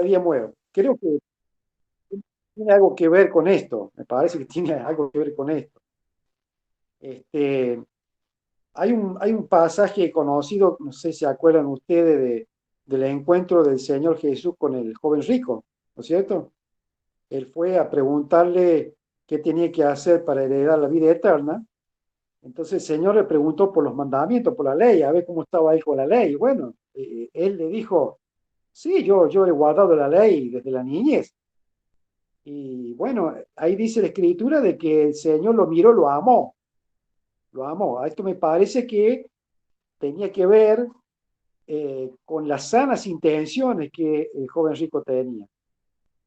día muero. Creo que tiene algo que ver con esto, me parece que tiene algo que ver con esto. Este, hay un pasaje conocido, no sé si se acuerdan ustedes del encuentro del Señor Jesús con el joven rico, ¿no es cierto? Él fue a preguntarle qué tenía que hacer para heredar la vida eterna. Entonces el Señor le preguntó por los mandamientos, por la ley, a ver cómo estaba él con la ley. Bueno, él le dijo, sí, yo he guardado la ley desde la niñez. Y bueno, ahí dice la escritura de que el Señor lo miró, lo amó, lo amó. A esto me parece que tenía que ver con las sanas intenciones que el joven rico tenía.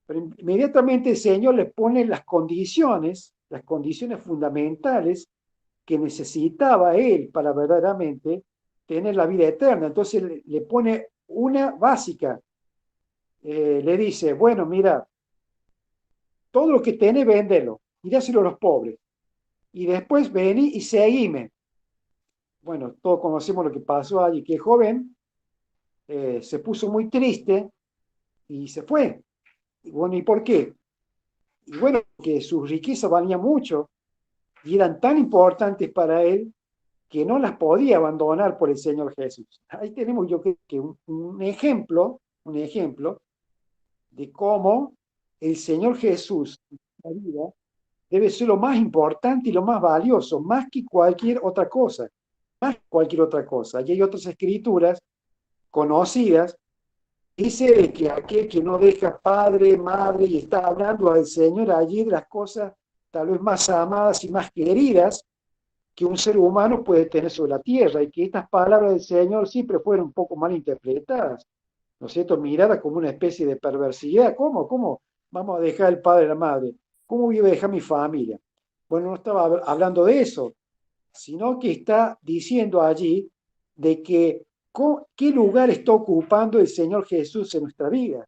Pero inmediatamente el Señor le pone las condiciones fundamentales que necesitaba él para verdaderamente tener la vida eterna. Entonces le pone una básica. Le dice, bueno, mira, todo lo que tenés, véndelo y dáselo a los pobres. Y después vení y seguime. Bueno, todos conocemos lo que pasó allí, que el joven se puso muy triste y se fue. Y bueno, ¿y por qué? Y bueno, que sus riquezas valían mucho y eran tan importantes para él que no las podía abandonar por el Señor Jesús. Ahí tenemos yo creo que un ejemplo de cómo el Señor Jesús en la vida debe ser lo más importante y lo más valioso, más que cualquier otra cosa, más que cualquier otra cosa. Y hay otras escrituras conocidas, dice que aquel que no deja padre, madre, y está hablando al Señor allí de las cosas tal vez más amadas y más queridas que un ser humano puede tener sobre la tierra, y que estas palabras del Señor siempre fueron un poco mal interpretadas, ¿no es cierto? Mirada como una especie de perversidad. ¿Cómo vamos a dejar el padre y la madre? ¿Cómo voy a dejar mi familia? Bueno, no estaba hablando de eso, sino que está diciendo allí de que qué lugar está ocupando el Señor Jesús en nuestra vida.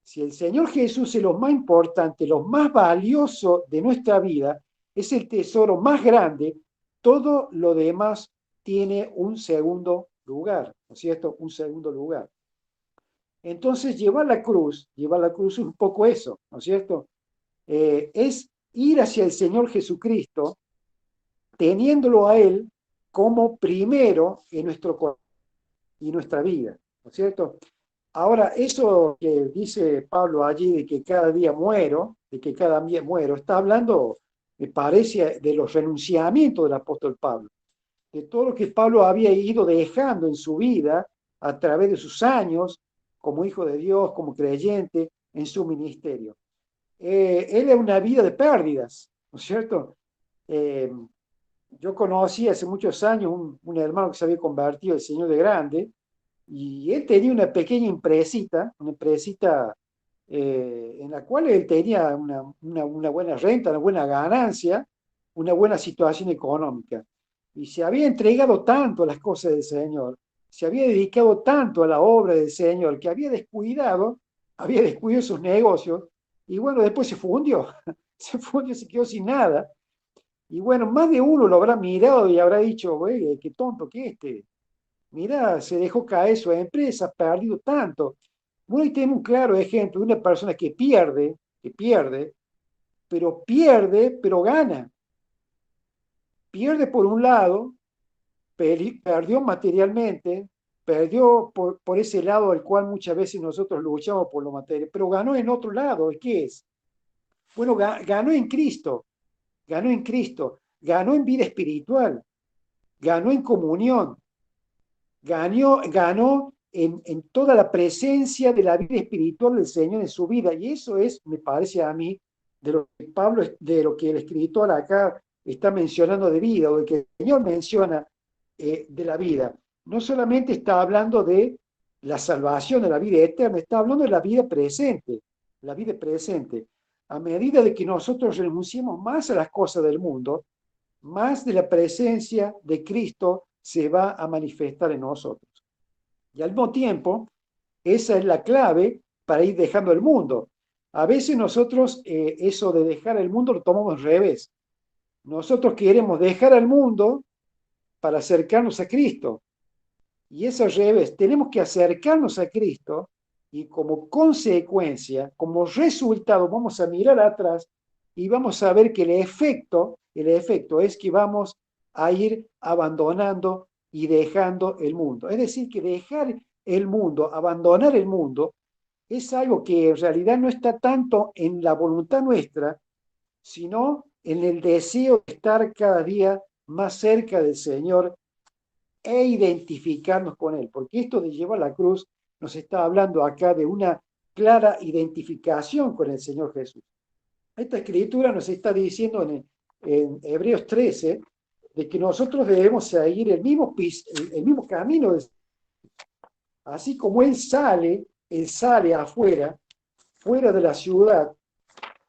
Si el Señor Jesús es lo más importante, lo más valioso de nuestra vida, es el tesoro más grande, todo lo demás tiene un segundo lugar, ¿no es cierto? Un segundo lugar. Entonces, llevar la cruz es un poco eso, ¿no es cierto? Es ir hacia el Señor Jesucristo, teniéndolo a Él como primero en nuestro corazón y nuestra vida, ¿no es cierto? Ahora, eso que dice Pablo allí de que cada día muero, de que cada día muero, está hablando, me parece, de los renunciamientos del apóstol Pablo, de todo lo que Pablo había ido dejando en su vida a través de sus años como hijo de Dios, como creyente en su ministerio. Él es una vida de pérdidas, ¿no es cierto? Eh, yo conocí hace muchos años un hermano que se había convertido al Señor de grande, y él tenía una empresita en la cual él tenía una buena renta, una buena ganancia, una buena situación económica. Y se había entregado tanto a las cosas del Señor, se había dedicado tanto a la obra del Señor, que había descuidado sus negocios, y bueno, después se fundió, se fundió, se quedó sin nada. Y bueno, más de uno lo habrá mirado y habrá dicho, güey, qué tonto que este. Mira, se dejó caer su empresa, ha perdido tanto. Bueno, y tenemos un claro ejemplo de una persona que pierde, pero gana. Pierde por un lado, perdió materialmente, perdió por ese lado al cual muchas veces nosotros luchamos por lo material, pero ganó en otro lado. ¿Qué es? Bueno, ganó en Cristo, ganó en Cristo, ganó en vida espiritual, ganó en comunión, ganó en toda la presencia de la vida espiritual del Señor en su vida. Y eso es, me parece a mí, de lo que Pablo, de lo que el escritor acá está mencionando de vida, o de que el Señor menciona de la vida. No solamente está hablando de la salvación, de la vida eterna, está hablando de la vida presente, la vida presente. A medida de que nosotros renunciemos más a las cosas del mundo, más de la presencia de Cristo se va a manifestar en nosotros. Y al mismo tiempo, esa es la clave para ir dejando el mundo. A veces nosotros eso de dejar el mundo lo tomamos al revés. Nosotros queremos dejar al mundo para acercarnos a Cristo. Y es al revés. Tenemos que acercarnos a Cristo y como consecuencia, como resultado, vamos a mirar atrás y vamos a ver que el efecto es que vamos a ir abandonando y dejando el mundo. Es decir, que dejar el mundo, abandonar el mundo, es algo que en realidad no está tanto en la voluntad nuestra, sino en el deseo de estar cada día más cerca del Señor e identificarnos con Él. Porque esto de llevar la cruz nos está hablando acá de una clara identificación con el Señor Jesús. Esta escritura nos está diciendo en Hebreos 13 de que nosotros debemos seguir el mismo camino. Así como Él sale afuera, fuera de la ciudad,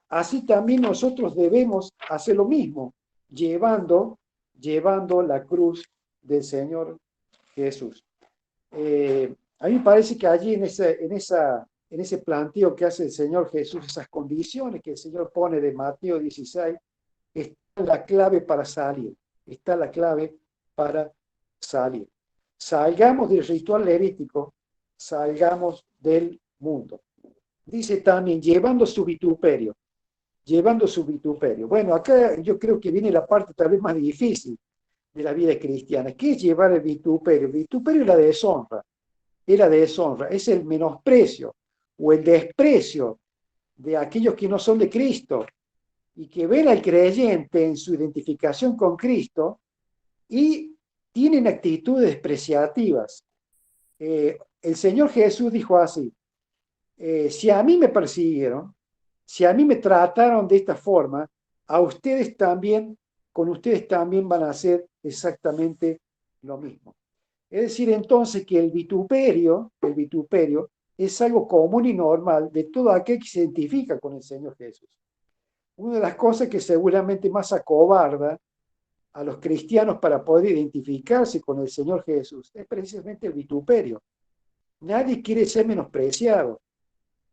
así también nosotros debemos hacer lo mismo, llevando la cruz del Señor Jesús. A mí me parece que allí en ese planteo que hace el Señor Jesús, esas condiciones que el Señor pone de Mateo 16, está la clave para salir, está la clave para salir. Salgamos del ritual levítico, salgamos del mundo. Dice también, llevando su vituperio. Bueno, acá yo creo que viene la parte tal vez más difícil de la vida cristiana. ¿Qué es llevar el vituperio? El vituperio es la deshonra, es el menosprecio o el desprecio de aquellos que no son de Cristo y que ven al creyente en su identificación con Cristo y tienen actitudes despreciativas. El Señor Jesús dijo así, si a mí me persiguieron, si a mí me trataron de esta forma, a ustedes también, con ustedes también van a hacer exactamente lo mismo. Es decir, entonces que el vituperio es algo común y normal de todo aquel que se identifica con el Señor Jesús. Una de las cosas que seguramente más acobarda a los cristianos para poder identificarse con el Señor Jesús es precisamente el vituperio. Nadie quiere ser menospreciado.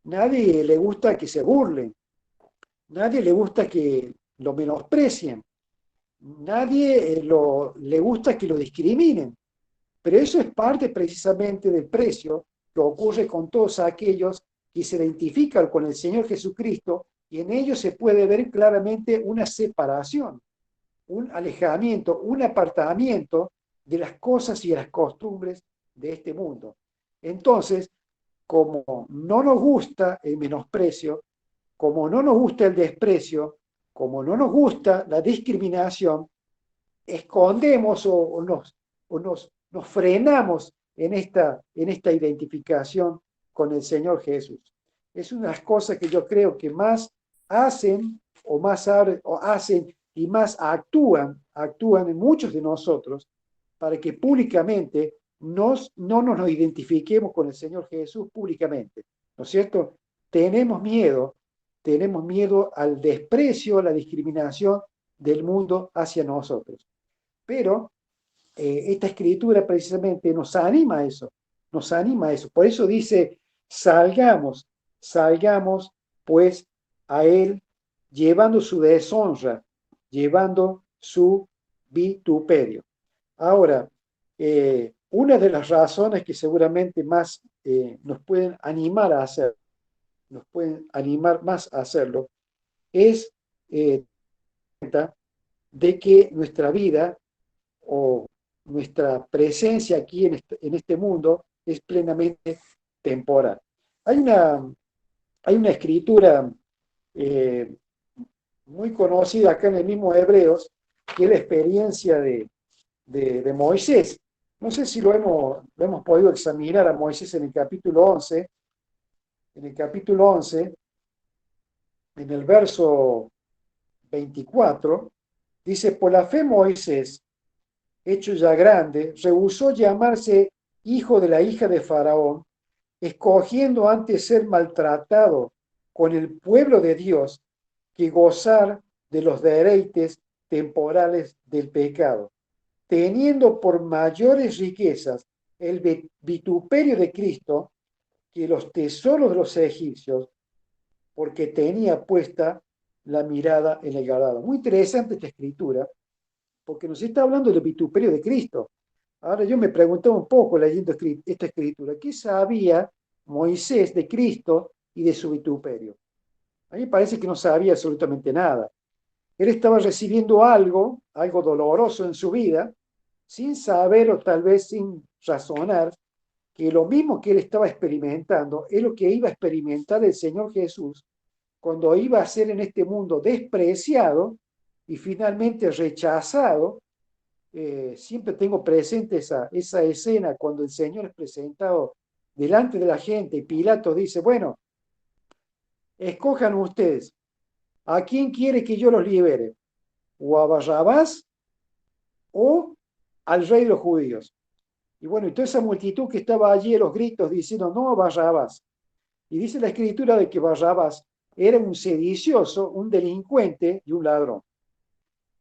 Nadie le gusta que se burlen, nadie le gusta que lo menosprecien, nadie le gusta que lo discriminen. Pero eso es parte precisamente del precio que ocurre con todos aquellos que se identifican con el Señor Jesucristo y en ellos se puede ver claramente una separación, un alejamiento, un apartamiento de las cosas y de las costumbres de este mundo. Entonces, como no nos gusta el menosprecio, como no nos gusta el desprecio, como no nos gusta la discriminación, escondemos nos frenamos en esta identificación con el Señor Jesús. Es una de las cosas que yo creo que más hacen o hacen y más actúan en muchos de nosotros para que públicamente no nos identifiquemos con el Señor Jesús públicamente, ¿no es cierto? Tenemos miedo al desprecio, a la discriminación del mundo hacia nosotros. Pero esta escritura precisamente nos anima a eso, nos anima a eso. Por eso dice, salgamos pues a Él llevando su deshonra, llevando su vituperio. Ahora, una de las razones que seguramente más nos pueden animar a hacer, nos pueden animar más a hacerlo, es eh, de que nuestra vida o nuestra presencia aquí en este mundo es plenamente temporal. Hay una, hay una escritura eh, muy conocida acá en el mismo Hebreos, que es la experiencia de Moisés. No sé si lo hemos podido examinar a Moisés en el capítulo 11. En el capítulo 11, en el verso 24, dice, por la fe Moisés, hecho ya grande, rehusó llamarse hijo de la hija de Faraón, escogiendo antes ser maltratado con el pueblo de Dios que gozar de los deleites temporales del pecado, teniendo por mayores riquezas el vituperio de Cristo que los tesoros de los egipcios, porque tenía puesta la mirada en el galardón. Muy interesante esta escritura, porque nos está hablando del vituperio de Cristo. Ahora yo me preguntaba un poco leyendo esta escritura, ¿qué sabía Moisés de Cristo y de su vituperio. A mí me parece que no sabía absolutamente nada. Él estaba recibiendo algo doloroso en su vida, sin saber o tal vez sin razonar que lo mismo que él estaba experimentando es lo que iba a experimentar el Señor Jesús cuando iba a ser en este mundo despreciado y finalmente rechazado. Siempre tengo presente esa escena cuando el Señor es presentado delante de la gente y Pilato dice, bueno, escojan ustedes, ¿a quién quiere que yo los libere? ¿O a Barrabás o al rey de los judíos? Y bueno, y toda esa multitud que estaba allí a los gritos diciendo, no a Barrabás. Y dice la escritura de que Barrabás era un sedicioso, un delincuente y un ladrón.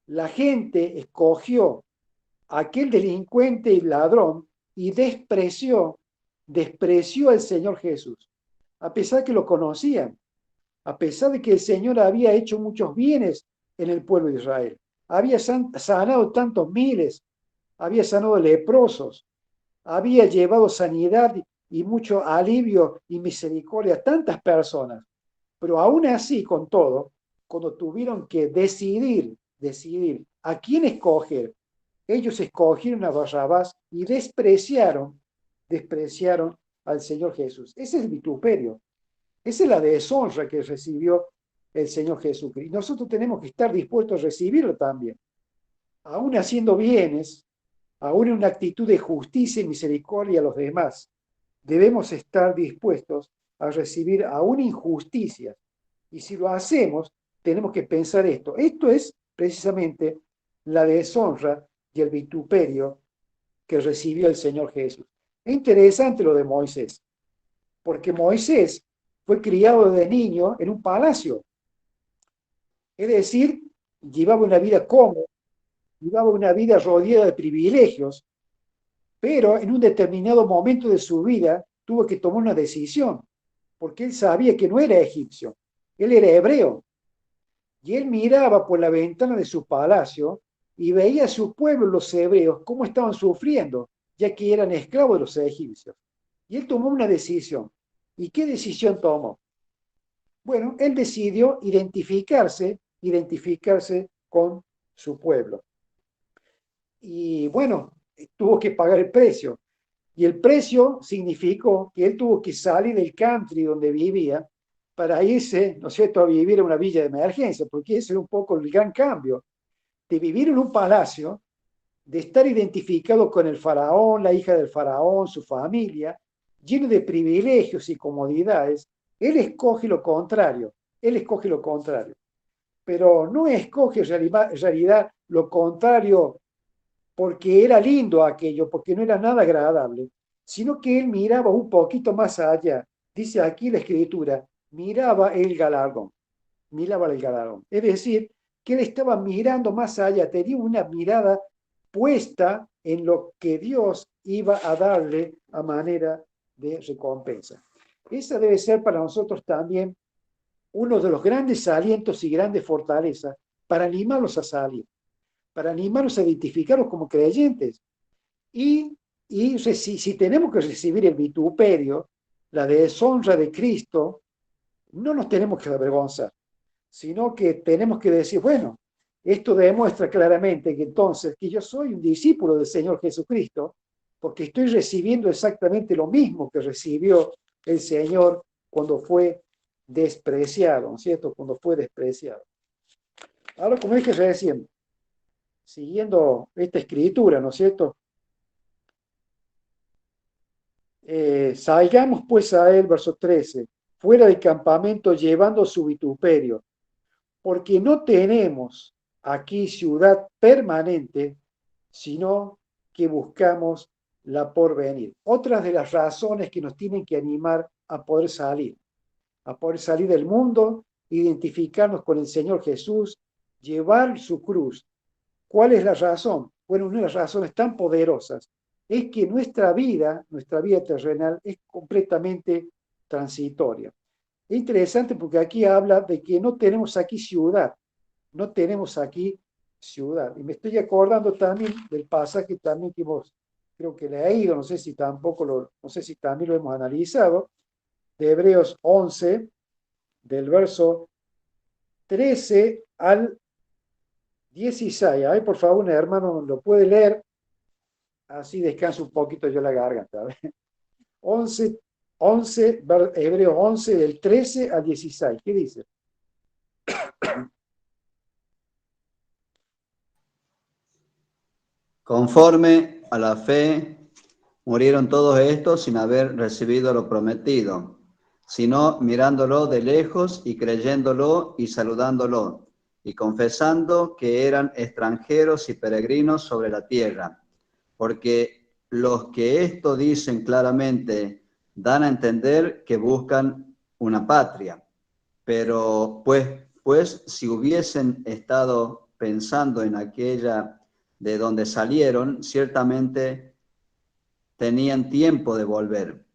La gente escogió a aquel delincuente y ladrón y despreció al Señor Jesús, a pesar que lo conocían, a pesar de que el Señor había hecho muchos bienes en el pueblo de Israel. Había sanado tantos miles, había sanado leprosos, había llevado sanidad y mucho alivio y misericordia a tantas personas. Pero aún así, con todo, cuando tuvieron que decidir a quién escoger, ellos escogieron a Barrabás y despreciaron al Señor Jesús. Ese es el vituperio, esa es la deshonra que recibió el Señor Jesucristo. Y nosotros tenemos que estar dispuestos a recibirlo también, aún haciendo bienes, aún en una actitud de justicia y misericordia a los demás. Debemos estar dispuestos a recibir aún injusticias. Y si lo hacemos, tenemos que pensar esto. Esto es precisamente la deshonra y el vituperio que recibió el Señor Jesús. Es interesante lo de Moisés, porque Moisés fue criado de niño en un palacio, es decir, llevaba una vida cómoda, llevaba una vida rodeada de privilegios, pero en un determinado momento de su vida tuvo que tomar una decisión, porque él sabía que no era egipcio, él era hebreo. Y él miraba por la ventana de su palacio y veía a su pueblo, los hebreos, cómo estaban sufriendo, ya que eran esclavos de los egipcios. Y él tomó una decisión. ¿Y qué decisión tomó? Bueno, él decidió identificarse con su pueblo. Y bueno, tuvo que pagar el precio. Y el precio significó que él tuvo que salir del country donde vivía para irse, ¿no es cierto?, a vivir en una villa de emergencia, porque ese era un poco el gran cambio de vivir en un palacio, de estar identificado con el faraón, la hija del faraón, su familia, lleno de privilegios y comodidades. Él escoge lo contrario, él escoge lo contrario, pero no escoge en realidad lo contrario porque era lindo aquello, porque no era nada agradable, sino que él miraba un poquito más allá. Dice aquí la escritura, miraba el galardón. Es decir, que él estaba mirando más allá, tenía una mirada puesta en lo que Dios iba a darle a manera de recompensa. Esa debe ser para nosotros también uno de los grandes alientos y grandes fortalezas para animarlos a salir, para animarlos a identificarlos como creyentes. Si tenemos que recibir el vituperio, la deshonra de Cristo, no nos tenemos que avergonzar, sino que tenemos que decir, bueno, esto demuestra claramente que entonces que yo soy un discípulo del Señor Jesucristo, porque estoy recibiendo exactamente lo mismo que recibió el Señor cuando fue despreciado, ¿no es cierto? Cuando fue despreciado. Ahora, como dije recién, siguiendo esta escritura, ¿no es cierto? Salgamos pues a él, verso 13, fuera del campamento llevando su vituperio, porque no tenemos aquí ciudad permanente, sino que buscamos la porvenir. Otras de las razones que nos tienen que animar a poder salir del mundo, identificarnos con el Señor Jesús, llevar su cruz. ¿Cuál es la razón? Bueno, una de las razones tan poderosas es que nuestra vida terrenal es completamente transitoria. Es interesante porque aquí habla de que no tenemos aquí ciudad, no tenemos aquí ciudad. Y me estoy acordando también del pasaje también que hemos, creo que leído, no sé si también lo hemos analizado, de Hebreos 11, del verso 13 al 16. A ver, por favor, un hermano lo puede leer, así descanso un poquito yo la garganta. 11, 11, Hebreos 11, del 13 al 16. ¿Qué dice? Conforme a la fe, murieron todos estos sin haber recibido lo prometido, sino mirándolo de lejos y creyéndolo y saludándolo, y confesando que eran extranjeros y peregrinos sobre la tierra. Porque los que esto dicen claramente dan a entender que buscan una patria. Pero pues si hubiesen estado pensando en aquella de donde salieron, ciertamente tenían tiempo de volver,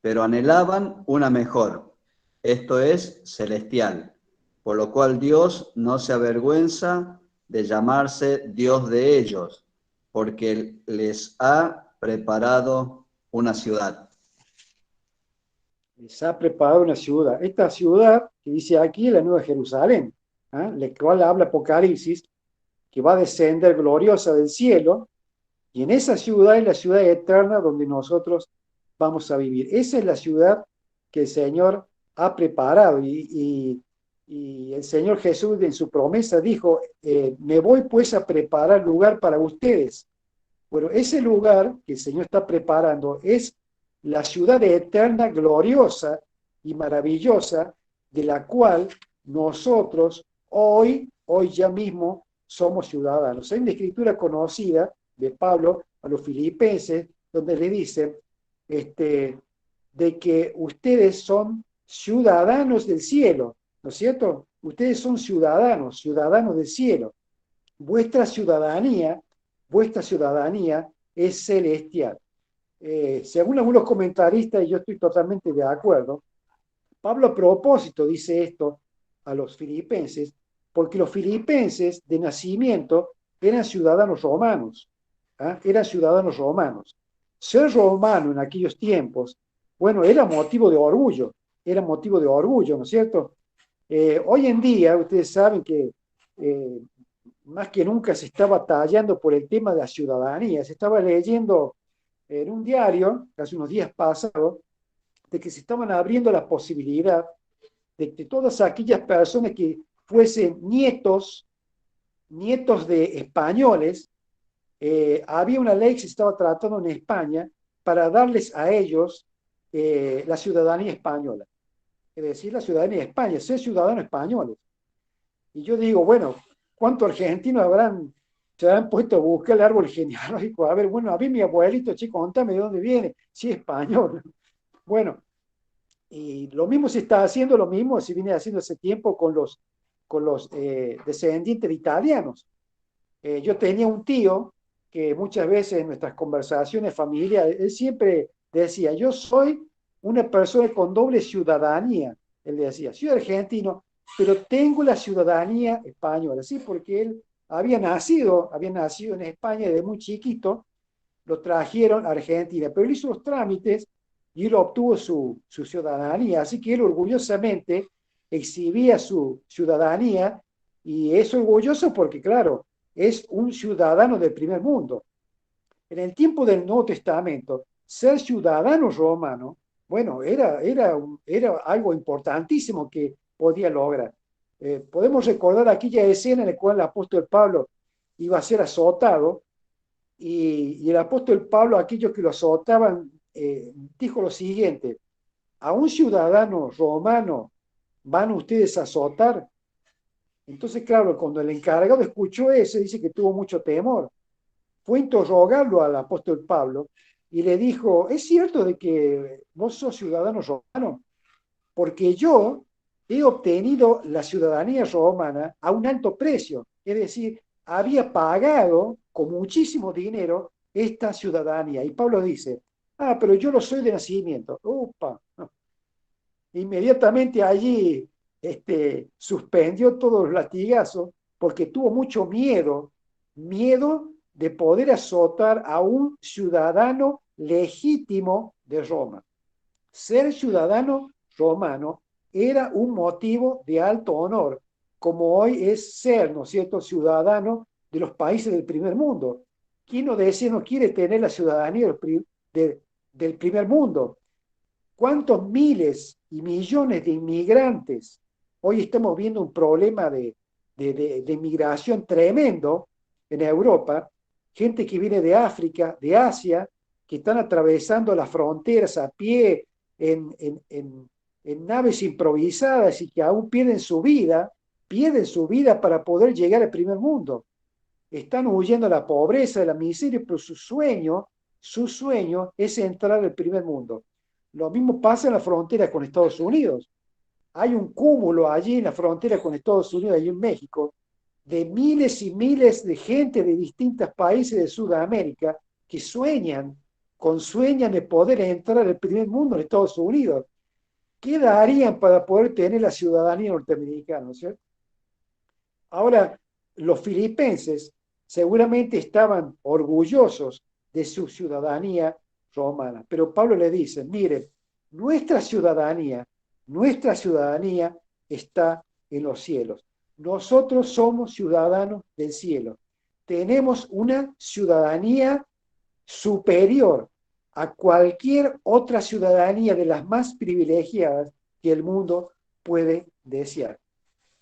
pero anhelaban una mejor, esto es, celestial, por lo cual Dios no se avergüenza de llamarse Dios de ellos, porque les ha preparado una ciudad. Les ha preparado una ciudad. Esta ciudad que dice aquí es la Nueva Jerusalén, ¿ah? La cual habla Apocalipsis, que va a descender gloriosa del cielo, y en esa ciudad es la ciudad eterna donde nosotros vamos a vivir. Esa es la ciudad que el Señor ha preparado, y el Señor Jesús en su promesa dijo, me voy pues a preparar lugar para ustedes. Bueno, ese lugar que el Señor está preparando es la ciudad eterna, gloriosa y maravillosa, de la cual nosotros hoy ya mismo somos ciudadanos. Hay una escritura conocida de Pablo a los filipenses, donde le dice de que ustedes son ciudadanos del cielo, ¿no es cierto? Ustedes son ciudadanos, ciudadanos del cielo. Vuestra ciudadanía, vuestra ciudadanía es celestial. Según algunos comentaristas, y yo estoy totalmente de acuerdo, Pablo a propósito dice esto a los filipenses, porque los filipenses de nacimiento eran ciudadanos romanos, ¿ah? Eran ciudadanos romanos. Ser romano en aquellos tiempos, bueno, era motivo de orgullo, ¿no es cierto? Hoy en día, ustedes saben que eh, más que nunca se está batallando por el tema de la ciudadanía. Se estaba leyendo en un diario, hace unos días pasados, de que se estaban abriendo la posibilidad de que todas aquellas personas que fuesen nietos de españoles, había una ley que se estaba tratando en España para darles a ellos la ciudadanía española. Es decir, la ciudadanía de España, ser ciudadanos españoles. Y yo digo, bueno, ¿cuántos argentinos se habrán puesto a buscar el árbol genealógico? A ver, bueno, a mí mi abuelito, chico, contame de dónde viene, si es español. Bueno, y lo mismo se está haciendo, lo mismo se viene haciendo hace tiempo con los descendientes de italianos. Yo tenía un tío que muchas veces en nuestras conversaciones familiares, él siempre decía, yo soy una persona con doble ciudadanía. Él decía, soy argentino, pero tengo la ciudadanía española, ¿sí? Porque él había nacido en España desde muy chiquito, lo trajeron a Argentina, pero él hizo los trámites y él obtuvo su ciudadanía, así que él orgullosamente exhibía su ciudadanía, y es orgulloso porque, claro, es un ciudadano del primer mundo. En el tiempo del Nuevo Testamento, ser ciudadano romano, bueno, era algo importantísimo que podía lograr. Podemos recordar aquella escena en la cual el apóstol Pablo iba a ser azotado, y el apóstol Pablo, a aquellos que lo azotaban, dijo lo siguiente: a un ciudadano romano van ustedes a azotar. Entonces, claro, cuando el encargado escuchó eso, dice que tuvo mucho temor. Fue a interrogarlo al apóstol Pablo y le dijo, ¿es cierto de que vos sos ciudadano romano? Porque yo he obtenido la ciudadanía romana a un alto precio. Es decir, había pagado con muchísimo dinero esta ciudadanía. Y Pablo dice, pero yo lo soy de nacimiento. Upa. Inmediatamente allí suspendió todos los latigazos porque tuvo mucho miedo de poder azotar a un ciudadano legítimo de Roma. Ser ciudadano romano era un motivo de alto honor, como hoy es ser, ¿no es cierto?, ciudadano de los países del primer mundo. ¿Quién no decía no quiere tener la ciudadanía del primer mundo? ¿Cuántos miles y millones de inmigrantes? Hoy estamos viendo un problema de migración tremendo en Europa, gente que viene de África, de Asia, que están atravesando las fronteras a pie en naves improvisadas y que aún pierden su vida para poder llegar al primer mundo. Están huyendo de la pobreza, de la miseria, pero su sueño es entrar al primer mundo. Lo mismo pasa en la frontera con Estados Unidos. Hay un cúmulo allí en la frontera con Estados Unidos, allí en México, de miles y miles de gente de distintos países de Sudamérica que sueñan de poder entrar al primer mundo en Estados Unidos. ¿Qué darían para poder tener la ciudadanía norteamericana, ¿no es cierto? Ahora, los filipenses seguramente estaban orgullosos de su ciudadanía romana, pero Pablo le dice, miren, nuestra ciudadanía, nuestra ciudadanía está en los cielos. Nosotros somos ciudadanos del cielo. Tenemos una ciudadanía superior a cualquier otra ciudadanía de las más privilegiadas que el mundo puede desear.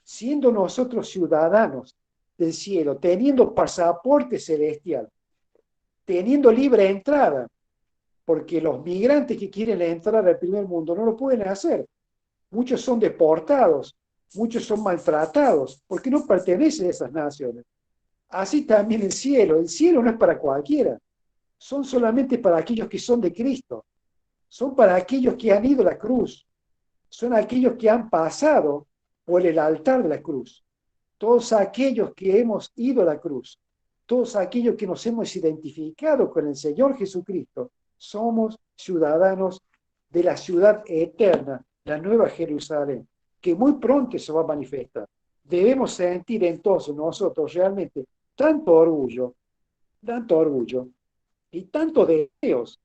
Siendo nosotros ciudadanos del cielo, teniendo pasaporte celestial, teniendo libre entrada, porque los migrantes que quieren entrar al primer mundo no lo pueden hacer. Muchos son deportados, muchos son maltratados, porque no pertenecen a esas naciones. Así también el cielo no es para cualquiera, son solamente para aquellos que son de Cristo, son para aquellos que han ido a la cruz, son aquellos que han pasado por el altar de la cruz, todos aquellos que hemos ido a la cruz, todos aquellos que nos hemos identificado con el Señor Jesucristo, somos ciudadanos de la ciudad eterna, la Nueva Jerusalén, que muy pronto se va a manifestar. Debemos sentir entonces nosotros realmente tanto orgullo y tantos deseos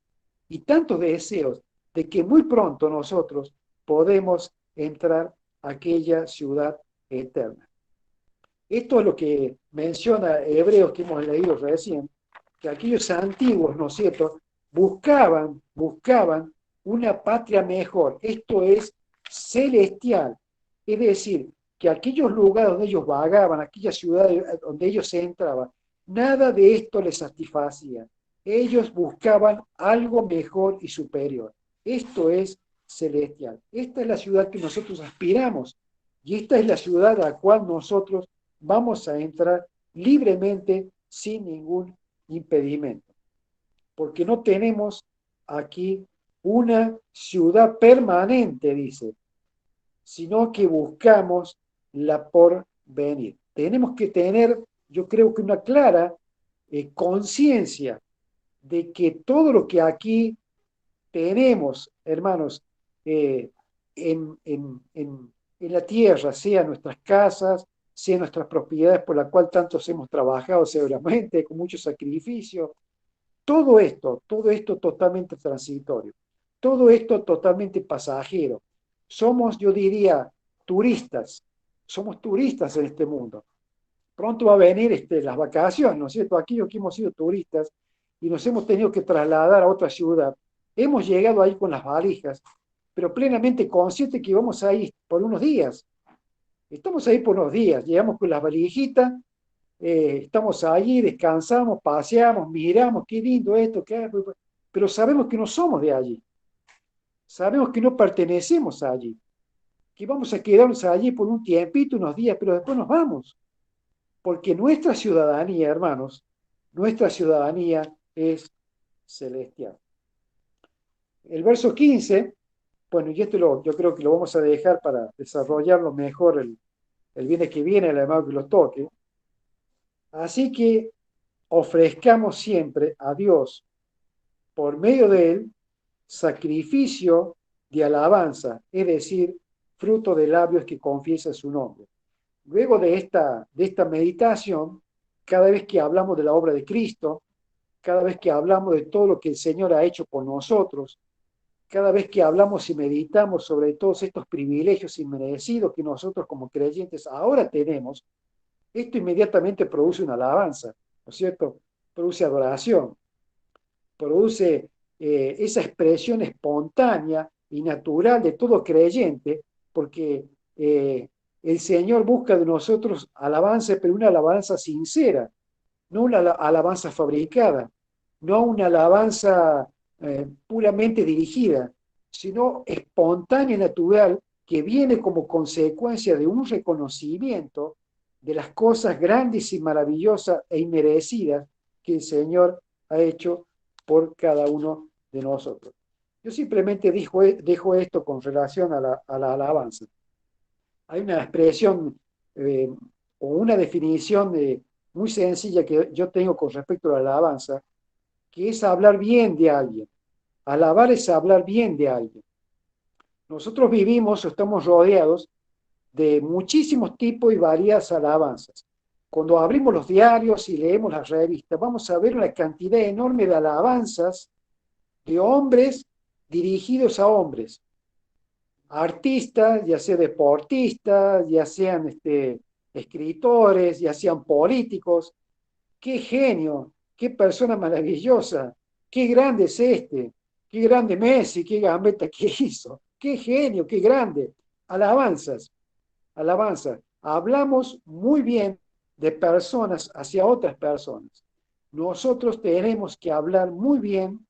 de que muy pronto nosotros podemos entrar a aquella ciudad eterna. Esto es lo que menciona Hebreos que hemos leído recién, que aquellos antiguos, ¿no es cierto?, buscaban una patria mejor, esto es celestial, es decir, que aquellos lugares donde ellos vagaban, aquellas ciudades donde ellos entraban, nada de esto les satisfacía. Ellos buscaban algo mejor y superior. Esto es celestial. Esta es la ciudad que nosotros aspiramos y esta es la ciudad a la cual nosotros vamos a entrar libremente sin ningún impedimento. Porque no tenemos aquí una ciudad permanente, dice, sino que buscamos la por venir. Tenemos que tener, yo creo que una clara conciencia de que todo lo que aquí tenemos, hermanos, en la tierra, sea nuestras casas, sea nuestras propiedades por las cuales tantos hemos trabajado seguramente, con mucho sacrificio, todo esto totalmente transitorio, todo esto totalmente pasajero. Somos, yo diría, turistas, somos turistas en este mundo. Pronto va a venir las vacaciones, ¿no es cierto? Aquellos que hemos sido turistas y nos hemos tenido que trasladar a otra ciudad, hemos llegado ahí con las valijas, pero plenamente conscientes que vamos a ir por unos días. Estamos ahí por unos días, llegamos con las valijitas, estamos allí, descansamos, paseamos, miramos, qué lindo esto, pero sabemos que no somos de allí, sabemos que no pertenecemos allí, que vamos a quedarnos allí por un tiempito, unos días, pero después nos vamos, porque nuestra ciudadanía, hermanos, nuestra ciudadanía es celestial. El verso 15, bueno, y yo creo que lo vamos a dejar para desarrollarlo mejor el viernes que viene, además que lo toque. Así que ofrezcamos siempre a Dios, por medio de Él, sacrificio de alabanza, es decir, fruto de labios que confiesan su nombre. Luego de esta meditación, cada vez que hablamos de la obra de Cristo, cada vez que hablamos de todo lo que el Señor ha hecho por nosotros, cada vez que hablamos y meditamos sobre todos estos privilegios inmerecidos que nosotros como creyentes ahora tenemos, esto inmediatamente produce una alabanza, ¿no es cierto? Produce adoración, produce esa expresión espontánea y natural de todo creyente, porque el Señor busca de nosotros alabanza, pero una alabanza sincera, no una alabanza fabricada, no una alabanza puramente dirigida, sino espontánea y natural que viene como consecuencia de un reconocimiento de las cosas grandes y maravillosas e inmerecidas que el Señor ha hecho por cada uno de nosotros. Yo simplemente dejo esto con relación a la alabanza. Hay una expresión o una definición muy sencilla que yo tengo con respecto a la alabanza, que es hablar bien de alguien. Alabar es hablar bien de alguien. Nosotros vivimos o estamos rodeados de muchísimos tipos y variadas alabanzas. Cuando abrimos los diarios y leemos las revistas, vamos a ver una cantidad enorme de alabanzas de hombres dirigidos a hombres, artistas, ya sean deportistas, ya sean escritores, ya sean políticos. Qué genio, qué persona maravillosa, qué grande es este, qué grande Messi, qué gambeta que hizo, qué genio, qué grande. Alabanzas, alabanzas. Hablamos muy bien de personas hacia otras personas. Nosotros tenemos que hablar muy bien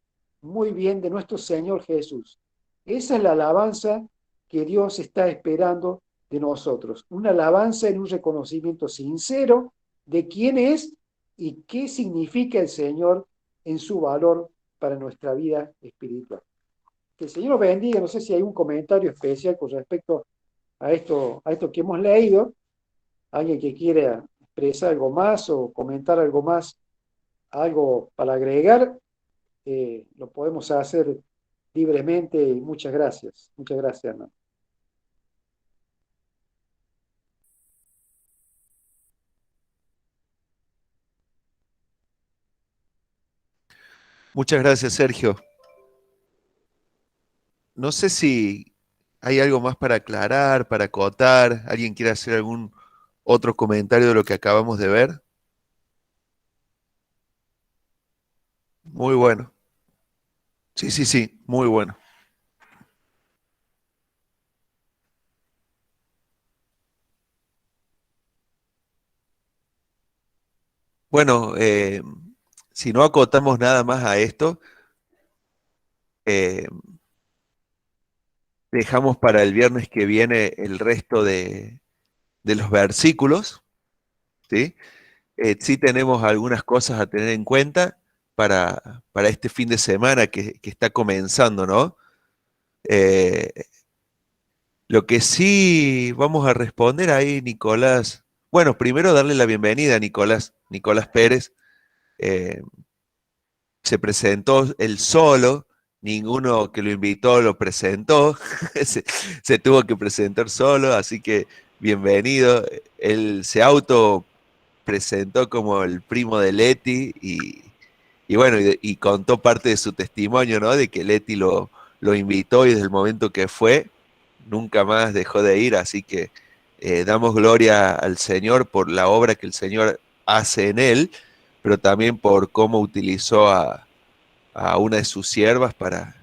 de nuestro Señor Jesús. Esa es la alabanza que Dios está esperando de nosotros. Una alabanza en un reconocimiento sincero de quién es y qué significa el Señor en su valor para nuestra vida espiritual. Que el Señor nos bendiga. No sé si hay un comentario especial con respecto a esto que hemos leído. Alguien que quiera expresar algo más o comentar algo más, algo para agregar, lo podemos hacer libremente. Muchas gracias. Muchas gracias, hermano. Muchas gracias, Sergio. No sé si hay algo más para aclarar, para acotar. ¿Alguien quiere hacer algún otro comentario de lo que acabamos de ver? Muy bueno. Sí, sí, sí, muy bueno. Bueno, si no acotamos nada más a esto, eh, dejamos para el viernes que viene el resto de los versículos, ¿sí? Sí tenemos algunas cosas a tener en cuenta para este fin de semana que está comenzando, ¿no? Eh, lo que sí vamos a responder ahí, Nicolás. Bueno, primero darle la bienvenida a Nicolás, Nicolás Pérez. eh, Se presentó él solo, ninguno que lo invitó lo presentó, se tuvo que presentar solo, así que bienvenido. Él se auto presentó como el primo de Leti y bueno, y contó parte de su testimonio, ¿no? De que Leti lo invitó y desde el momento que fue, nunca más dejó de ir, así que damos gloria al Señor por la obra que el Señor hace en él, pero también por cómo utilizó a una de sus siervas para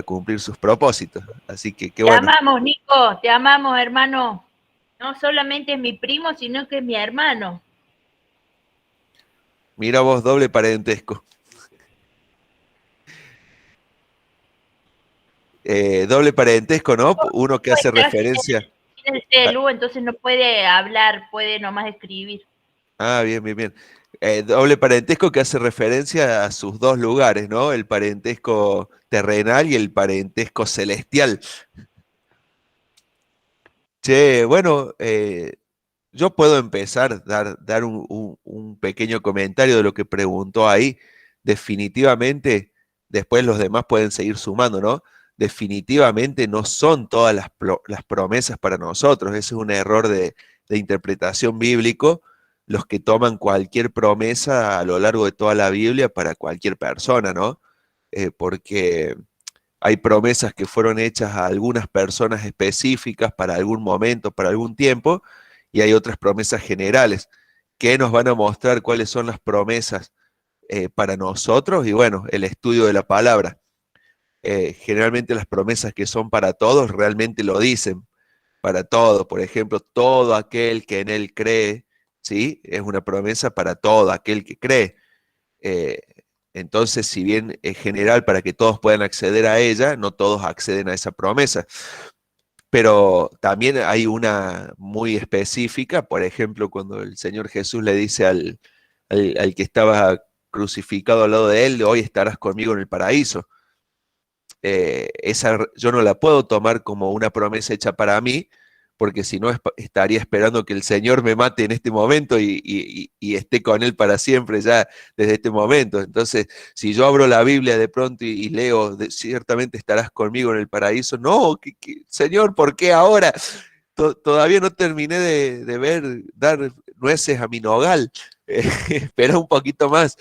cumplir sus propósitos. Así que qué Te bueno. amamos, Nico, te amamos, hermano. No solamente es mi primo, sino que es mi hermano. Mira vos, doble parentesco. Doble parentesco, ¿no? Uno que hace referencia. Tiene el celu, entonces no puede hablar, puede nomás escribir. Ah, bien, bien, bien. Doble parentesco que hace referencia a sus dos lugares, ¿no? El parentesco terrenal y el parentesco celestial. Che, bueno, yo puedo empezar a dar un pequeño comentario de lo que preguntó ahí. Definitivamente, después los demás pueden seguir sumando, ¿no? Definitivamente no son todas las promesas para nosotros. Ese es un error de interpretación bíblico, los que toman cualquier promesa a lo largo de toda la Biblia para cualquier persona, ¿no? Porque hay promesas que fueron hechas a algunas personas específicas para algún momento, para algún tiempo, y hay otras promesas generales que nos van a mostrar cuáles son las promesas para nosotros y bueno, el estudio de la palabra. Generalmente las promesas que son para todos realmente lo dicen, para todos. Por ejemplo, todo aquel que en él cree, ¿sí? Es una promesa para todo aquel que cree. Eh, entonces, si bien es general para que todos puedan acceder a ella, no todos acceden a esa promesa. Pero también hay una muy específica, por ejemplo, cuando el Señor Jesús le dice al que estaba crucificado al lado de él, hoy estarás conmigo en el paraíso. Esa yo no la puedo tomar como una promesa hecha para mí, porque si no estaría esperando que el Señor me mate en este momento y esté con Él para siempre ya desde este momento. Entonces, si yo abro la Biblia de pronto y leo, ciertamente estarás conmigo en el paraíso, no, Señor, ¿por qué ahora? Todavía no terminé de dar nueces a mi nogal, espera un poquito más.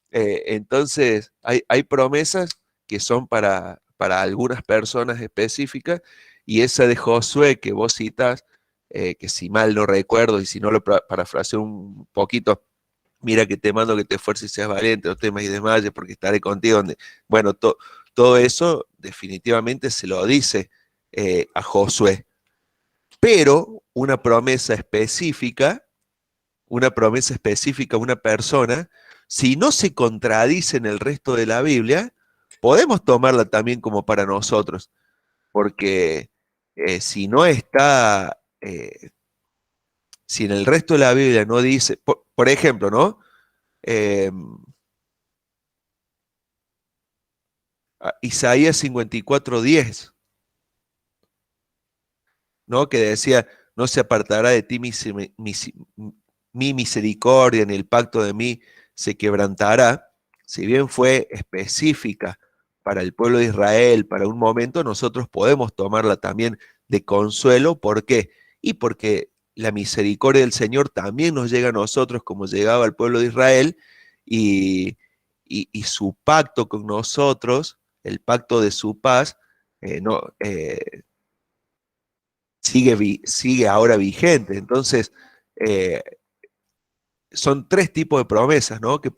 Entonces, hay promesas que son para algunas personas específicas, y esa de Josué que vos citas, que si mal no recuerdo, y si no lo parafraseo un poquito, mira que te mando que te esfuerces y seas valiente, no temas y desmayes, porque estaré contigo. Bueno, todo eso definitivamente se lo dice a Josué, pero una promesa específica a una persona, si no se contradice en el resto de la Biblia, podemos tomarla también como para nosotros, porque si no está, si en el resto de la Biblia no dice, por ejemplo, ¿no? Eh, Isaías 54:10, ¿no? Que decía, no se apartará de ti mi misericordia, ni el pacto de mí se quebrantará. Si bien fue específica para el pueblo de Israel, para un momento, nosotros podemos tomarla también de consuelo. ¿Por qué? Y porque la misericordia del Señor también nos llega a nosotros como llegaba al pueblo de Israel, y, y su pacto con nosotros, el pacto de su paz, no, sigue ahora vigente. Entonces, eh, son tres tipos de promesas, ¿no? Que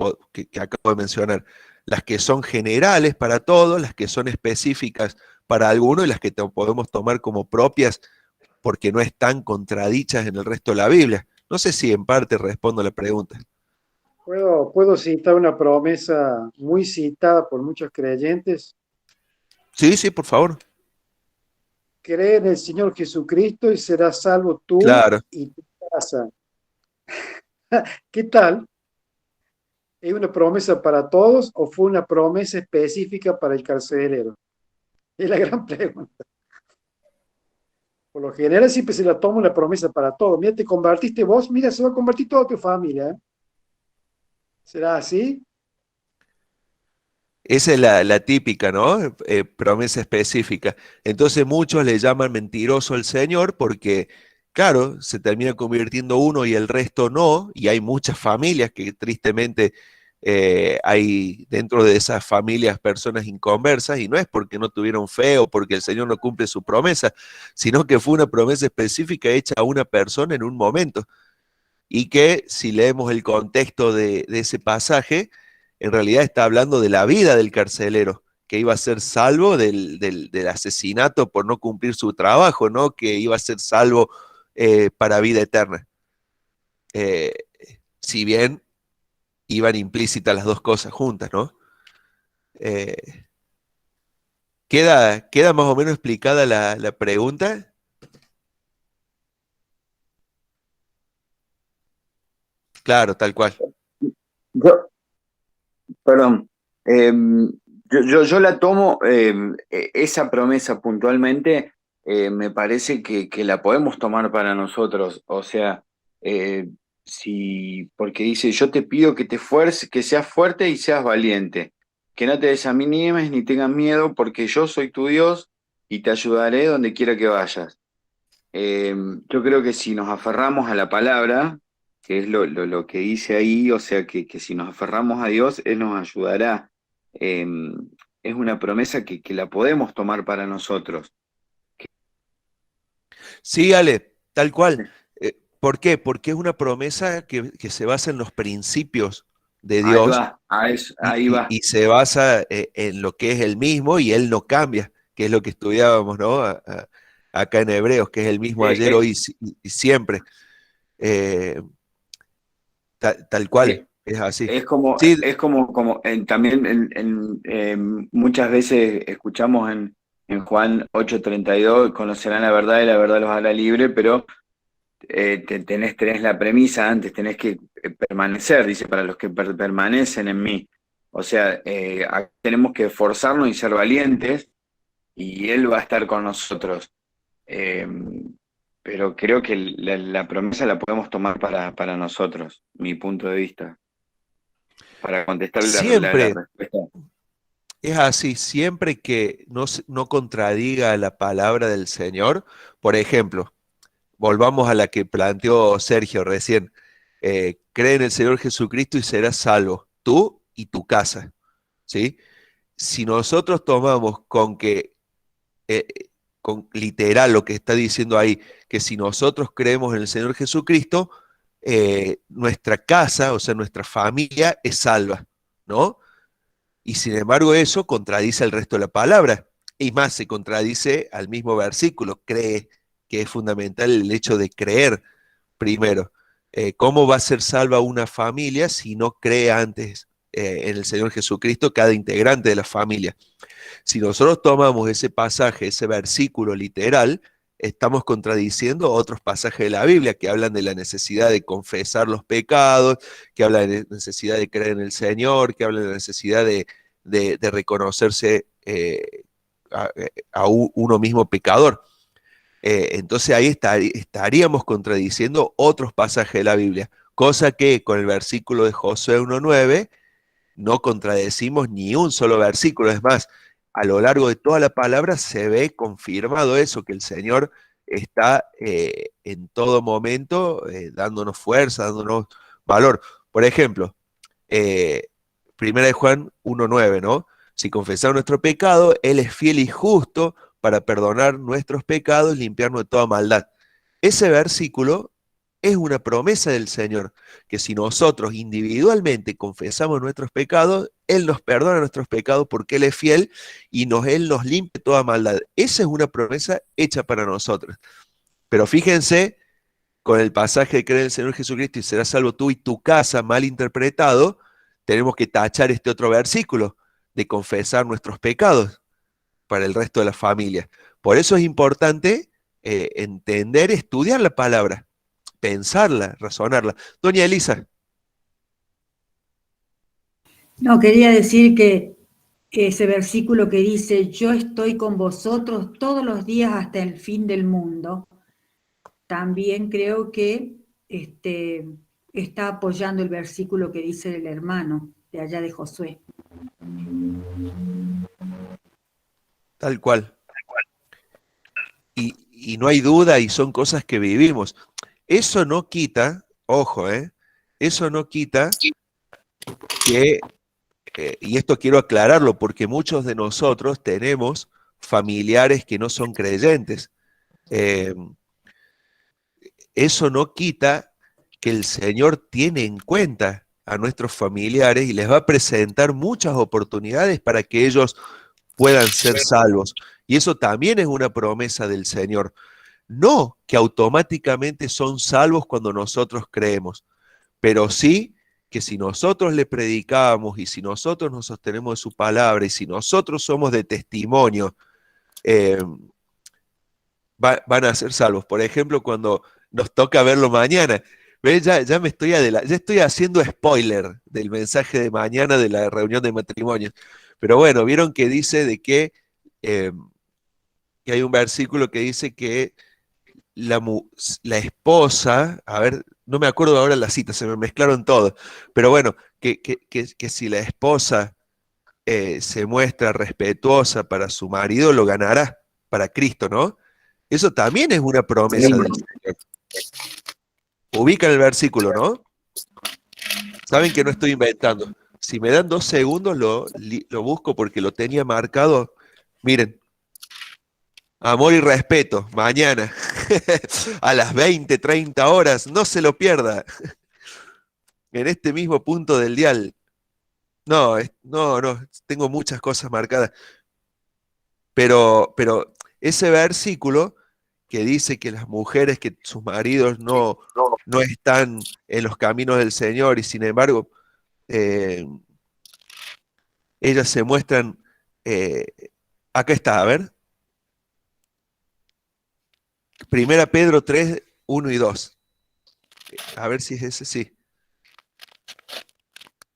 acabo de mencionar. Las que son generales para todos, las que son específicas para algunos y las que podemos tomar como propias porque no están contradichas en el resto de la Biblia. No sé si en parte respondo a la pregunta. Puedo citar una promesa muy citada por muchos creyentes. Sí, sí, por favor. Cree en el Señor Jesucristo y serás salvo tú Claro. y tu casa. ¿Qué tal? ¿Es una promesa para todos o fue una promesa específica para el carcelero? Es la gran pregunta. Por lo general siempre se la toma una promesa para todos. Mira, te convertiste vos, mira, se va a convertir toda tu familia. ¿Eh? ¿Será así? Esa es la típica, ¿no? Promesa específica. Entonces muchos le llaman mentiroso al Señor porque, claro, se termina convirtiendo uno y el resto no, y hay muchas familias que tristemente hay dentro de esas familias personas inconversas, y no es porque no tuvieron fe o porque el Señor no cumple su promesa, sino que fue una promesa específica hecha a una persona en un momento, y que si leemos el contexto de ese pasaje, en realidad está hablando de la vida del carcelero, que iba a ser salvo del asesinato por no cumplir su trabajo, ¿no? Que iba a ser salvo para vida eterna. Eh, si bien iban implícitas las dos cosas juntas, ¿no? Eh, ¿queda más o menos explicada la pregunta? Claro, tal cual. Yo, perdón, yo la tomo, esa promesa puntualmente, me parece que la podemos tomar para nosotros. O sea, eh, si, porque dice, yo te pido que te esfuerces, que seas fuerte y seas valiente, que no te desanimes ni tengas miedo, porque yo soy tu Dios y te ayudaré donde quiera que vayas. Eh, yo creo que si nos aferramos a la palabra, que es lo que dice ahí, o sea, que si nos aferramos a Dios, Él nos ayudará. Eh, es una promesa que la podemos tomar para nosotros. Sí, Ale, tal cual. ¿Por qué? Porque es una promesa que se basa en los principios de Ahí Dios va, ahí va. y se basa en lo que es el mismo y Él no cambia, que es lo que estudiábamos, ¿no? Acá en Hebreos, que es el mismo Eh, ayer, eh, hoy y siempre. Eh, tal cual, eh, es así. Es como, Sí, también muchas veces escuchamos en Juan 8:32, conocerán la verdad y la verdad los hará libre, pero tenés la premisa antes, tenés que permanecer, dice, para los que permanecen en mí. O sea, acá tenemos que esforzarnos y ser valientes y Él va a estar con nosotros. Eh, pero creo que la promesa la podemos tomar para nosotros, mi punto de vista, para contestar la siempre respuesta. es así, siempre que no contradiga la palabra del Señor. Por ejemplo, volvamos a la que planteó Sergio recién. Cree en el Señor Jesucristo y serás salvo, tú y tu casa. ¿Sí? Si nosotros tomamos eh, con literal lo que está diciendo ahí, que si nosotros creemos en el Señor Jesucristo, nuestra casa, o sea, nuestra familia es salva, ¿no? Y sin embargo eso contradice el resto de la palabra. Y más, se contradice al mismo versículo, cree, que es fundamental el hecho de creer primero. ¿Cómo va a ser salva una familia si no cree antes en el Señor Jesucristo cada integrante de la familia? Si nosotros tomamos ese pasaje, ese versículo literal, estamos contradiciendo otros pasajes de la Biblia que hablan de la necesidad de confesar los pecados, que hablan de la necesidad de creer en el Señor, que hablan de la necesidad de reconocerse a uno mismo pecador. Entonces ahí estaríamos contradiciendo otros pasajes de la Biblia, cosa que con el versículo de Josué 1:9 no contradecimos ni un solo versículo. Es más, a lo largo de toda la palabra se ve confirmado eso, que el Señor está en todo momento dándonos fuerza, dándonos valor. Por ejemplo, Primera de Juan 1:9, ¿no? Si confesamos nuestro pecado, Él es fiel y justo para perdonar nuestros pecados, limpiarnos de toda maldad. Ese versículo es una promesa del Señor, que si nosotros individualmente confesamos nuestros pecados, Él nos perdona nuestros pecados porque Él es fiel y Él nos limpia de toda maldad. Esa es una promesa hecha para nosotros. Pero fíjense, con el pasaje de creer en el Señor Jesucristo y serás salvo tú y tu casa, mal interpretado, tenemos que tachar este otro versículo de confesar nuestros pecados para el resto de la familia. Por eso es importante entender, estudiar la palabra, pensarla, razonarla. Doña Elisa. No, quería decir que ese versículo que dice, yo estoy con vosotros todos los días hasta el fin del mundo, también creo que está apoyando el versículo que dice el hermano de allá de Josué. Tal cual. Y no hay duda y son cosas que vivimos. Eso no quita, ojo, eso no quita que, y esto quiero aclararlo, porque muchos de nosotros tenemos familiares que no son creyentes. Eso no quita que el Señor tiene en cuenta a nuestros familiares y les va a presentar muchas oportunidades para que ellos puedan ser salvos. Y eso también es una promesa del Señor. No que automáticamente son salvos cuando nosotros creemos, pero sí que si nosotros le predicamos y si nosotros nos sostenemos de su palabra y si nosotros somos de testimonio, van a ser salvos. Por ejemplo, cuando nos toca verlo mañana, ¿ves? Ya me estoy ya estoy haciendo spoiler del mensaje de mañana de la reunión de matrimonios. Pero bueno, vieron que dice de que hay un versículo que dice que la esposa, a ver, no me acuerdo ahora la cita, se me mezclaron todos, pero bueno, que si la esposa se muestra respetuosa para su marido, lo ganará para Cristo, ¿no? Eso también es una promesa del Señor. Ubican el versículo, ¿no? Saben que no estoy inventando. Si me dan 2 segundos, lo busco porque lo tenía marcado. Miren, amor y respeto, mañana, a las 20:30 horas, no se lo pierda, en este mismo punto del dial. No, no, tengo muchas cosas marcadas, pero ese versículo que dice que las mujeres, que sus maridos no están en los caminos del Señor y sin embargo ellas se muestran, acá está, a ver, 1 Pedro 3, 1 y 2. A ver si es ese, sí.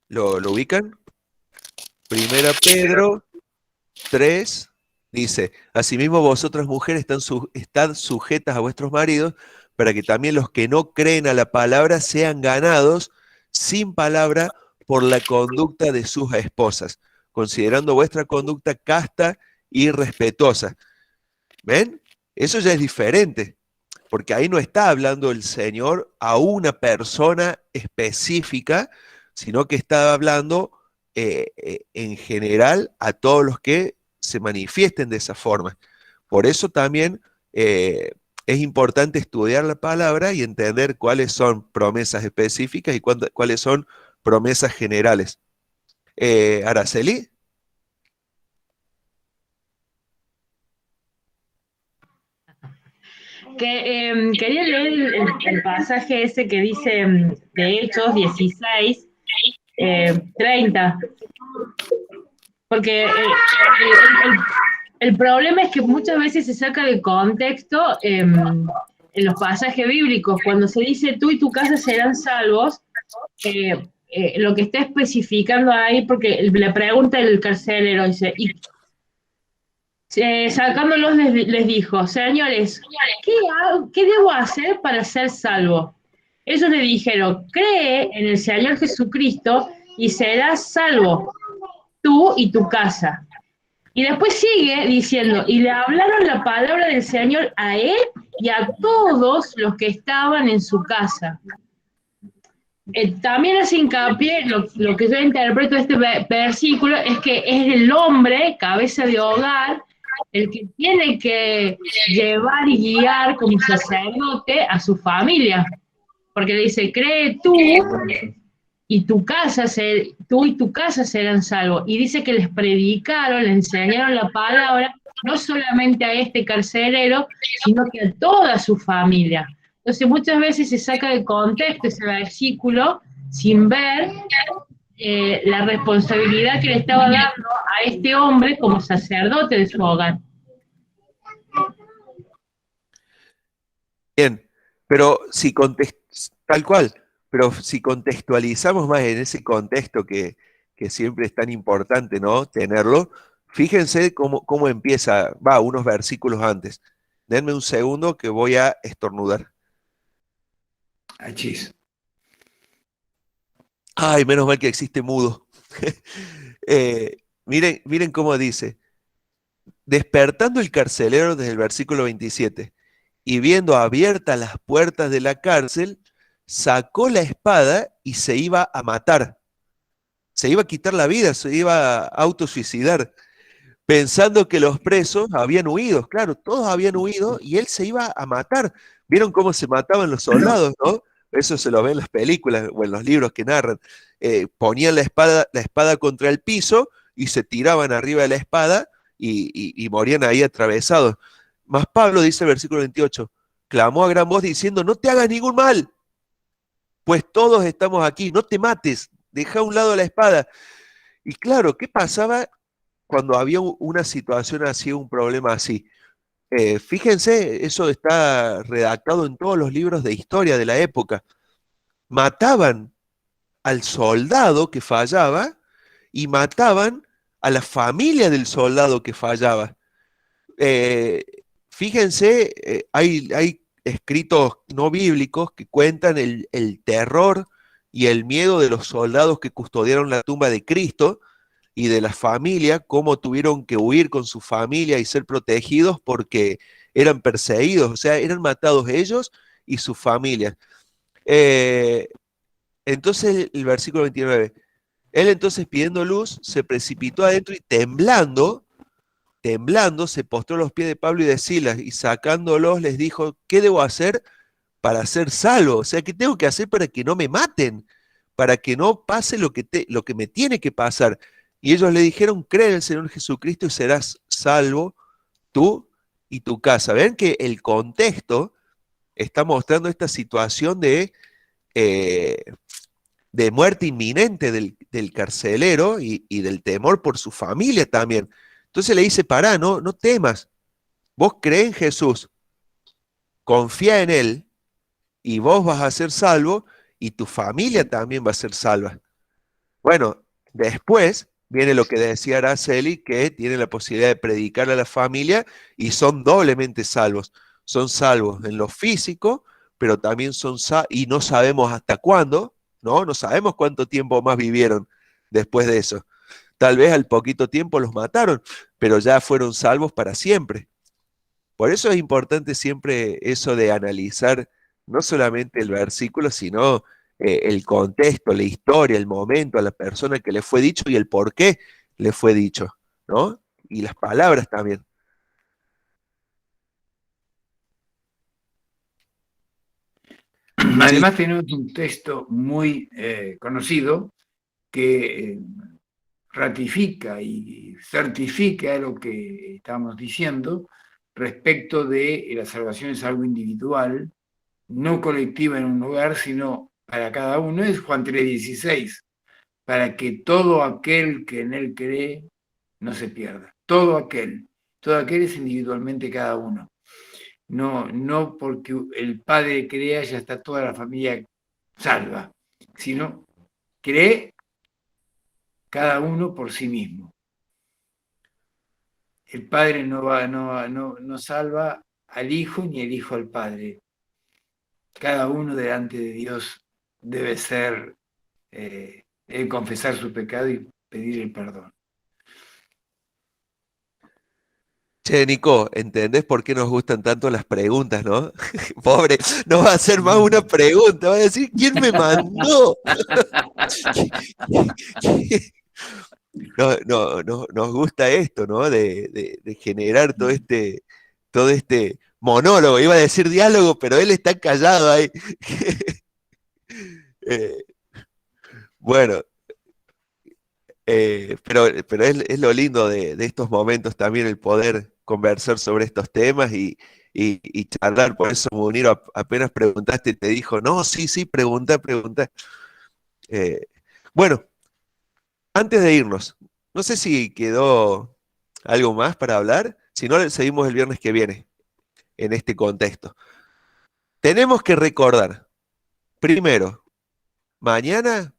¿Lo ubican? 1 Pedro 3 dice, asimismo vosotras mujeres están sujetas a vuestros maridos, para que también los que no creen a la palabra sean ganados sin palabra por la conducta de sus esposas, considerando vuestra conducta casta y respetuosa. ¿Ven? Eso ya es diferente, porque ahí no está hablando el Señor a una persona específica, sino que está hablando en general a todos los que se manifiesten de esa forma. Por eso también es importante estudiar la palabra y entender cuáles son promesas específicas y cuáles son promesas generales. Araceli. Quería leer el pasaje ese que dice de Hechos 16, 30, porque el problema es que muchas veces se saca de contexto en los pasajes bíblicos. Cuando se dice tú y tu casa serán salvos, lo que está especificando ahí, porque le pregunta el carcelero, dice, y sacándolos les dijo, señores, ¿qué debo hacer para ser salvo? Ellos le dijeron, cree en el Señor Jesucristo y serás salvo, tú y tu casa. Y después sigue diciendo, y le hablaron la palabra del Señor a él y a todos los que estaban en su casa. También hace hincapié, lo que yo interpreto de este versículo es que es el hombre, cabeza de hogar, el que tiene que llevar y guiar como sacerdote a su familia. Porque le dice, cree tú y tu casa serán salvos. Y dice que les predicaron, les enseñaron la palabra, no solamente a este carcelero, sino que a toda su familia. Entonces muchas veces se saca de contexto ese versículo sin ver la responsabilidad que le estaba dando a este hombre como sacerdote de su hogar. Bien, pero tal cual, pero si contextualizamos más en ese contexto que siempre es tan importante, ¿no? Tenerlo, fíjense cómo empieza, unos versículos antes. Denme un segundo que voy a estornudar. Achis. Ay, menos mal que existe mudo. Miren cómo dice, despertando el carcelero desde el versículo 27, y viendo abiertas las puertas de la cárcel, sacó la espada y se iba a matar. Se iba a quitar la vida, se iba a autosuicidar, pensando que los presos habían huido. Claro, todos habían huido y él se iba a matar. ¿Vieron cómo se mataban los soldados, no? Eso se lo ve en las películas o en los libros que narran. Ponían la espada contra el piso y se tiraban arriba de la espada y morían ahí atravesados. Mas Pablo, dice el versículo 28, clamó a gran voz diciendo, no te hagas ningún mal, pues todos estamos aquí, no te mates, deja a un lado la espada. Y claro, ¿qué pasaba cuando había una situación así, un problema así? Fíjense, eso está redactado en todos los libros de historia de la época. Mataban al soldado que fallaba y mataban a la familia del soldado que fallaba. Fíjense, hay escritos no bíblicos que cuentan el terror y el miedo de los soldados que custodiaron la tumba de Cristo y de la familia, cómo tuvieron que huir con su familia y ser protegidos porque eran perseguidos, o sea, eran matados ellos y su familia. Entonces el versículo 29, Él entonces, pidiendo luz, se precipitó adentro y temblando, se postró a los pies de Pablo y de Silas, y sacándolos les dijo: ¿qué debo hacer para ser salvo? O sea, ¿qué tengo que hacer para que no me maten? Para que no pase lo que me tiene que pasar. Y ellos le dijeron: cree en el Señor Jesucristo y serás salvo tú y tu casa. Ven que el contexto está mostrando esta situación eh, de muerte inminente del carcelero y del temor por su familia también. Entonces le dice: pará, no temas, vos creés en Jesús, confía en Él, y vos vas a ser salvo, y tu familia también va a ser salva. Bueno, después viene lo que decía Araceli, que tiene la posibilidad de predicar a la familia y son doblemente salvos. Son salvos en lo físico, pero también y no sabemos hasta cuándo, ¿no? No sabemos cuánto tiempo más vivieron después de eso. Tal vez al poquito tiempo los mataron, pero ya fueron salvos para siempre. Por eso es importante siempre eso de analizar no solamente el versículo, sino el contexto, la historia, el momento, a la persona que le fue dicho y el por qué le fue dicho, ¿no? Y las palabras también. Además tenemos un texto muy conocido que ratifica y certifica lo que estamos diciendo respecto de la salvación es algo individual, no colectiva en un lugar, sino para cada uno. Es Juan 3:16, para que todo aquel que en él cree no se pierda. Todo aquel es individualmente cada uno. No porque el padre crea ya está toda la familia salva, sino cree cada uno por sí mismo. El padre no salva al hijo ni el hijo al padre. Cada uno delante de Dios debe ser confesar su pecado y pedir el perdón. Che, Nico, ¿entendés por qué nos gustan tanto las preguntas, no? Pobre, no va a hacer más una pregunta, va a decir: ¿quién me mandó? Nos gusta esto, ¿no? De generar todo este monólogo. Iba a decir diálogo, pero él está callado ahí. Eh, bueno, pero es lo lindo de estos momentos también, el poder conversar sobre estos temas y charlar. Por eso Munir apenas preguntaste, te dijo: no, sí, pregunta. Bueno, antes de irnos, no sé si quedó algo más para hablar, si no, seguimos el viernes que viene en este contexto. Tenemos que recordar, primero, mañana